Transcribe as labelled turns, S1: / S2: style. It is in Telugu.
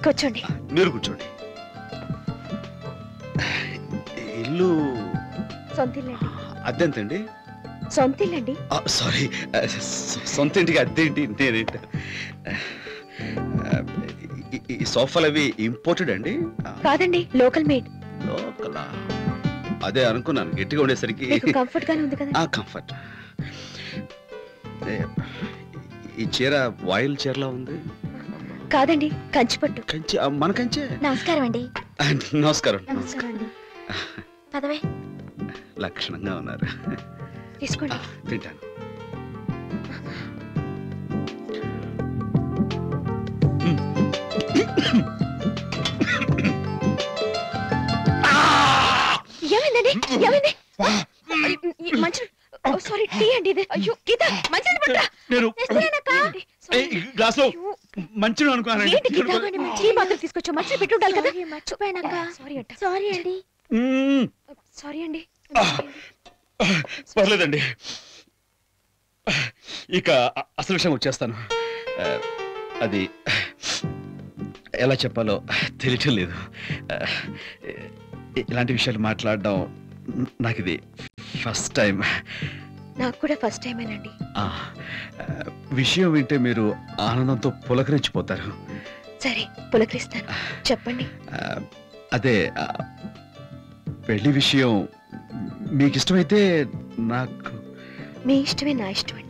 S1: కూర్చోండి.
S2: మీరు కూర్చోండి. ఇల్లు
S1: సొంతిల్లండి.
S2: అద్దెంతండి?
S1: సొంతిల్లండి.
S2: సారీ, సొంత ఇంటికి అద్దెంటి నేనేంట. ఈ సోఫాలు అవి ఇంపోర్టెడ్ అండి?
S1: కాదండి, లోకల్ మేడ్.
S2: లోకలా? అదే అనుకున్నాను, గట్టిగా ఉండేసరికి.
S1: కంఫర్ట్ గానే ఉంది కదా?
S2: కంఫర్ట్. ఈ చీర వాయిల్ చీరలా ఉంది.
S1: కాదండి, కంచిపట్టు.
S2: కంచి? మన కంచే.
S1: నమస్కారం అండి.
S2: నమస్కారం.
S1: నమస్కారం అండి. పదవే.
S2: లక్షణంగా ఉన్నారు.
S1: తీసుకోండి.
S2: తింటాను.
S1: ఏమైందండి? ఏమైంది? మంచి సారీ, టీ అండి ఇది. అయ్యో గీత, మంచిది పట్ట.
S2: నేను గ్లాస్లో మంచిని అనుకున్నాను.
S1: టీ మాత్రం తీసుకొచ్చా, మంచి పెట్టి ఉండాలి కదా. మర్చిపోయానక్క. సారీ అంట. సారీ అండి. సారీ అండి.
S2: పర్లేదండి. ఇక అసలు విషయం వచ్చేస్తాను. అది ఎలా చెప్పాలో తెలియటం లేదు. ఇలాంటి విషయాలు మాట్లాడడం నాకు ఇది ఫస్ట్ టైం.
S1: నాకు కూడా ఫస్ట్ టైమేనండి.
S2: విషయం వింటే మీరు ఆనందంతో పులకరించిపోతారు.
S1: సరే, పులకరిస్తాను. చెప్పండి.
S2: అదే పెళ్లి విషయం మీకు ఇష్టమైతే నాకు.
S1: మీ ఇష్టమే నా ఇష్టం.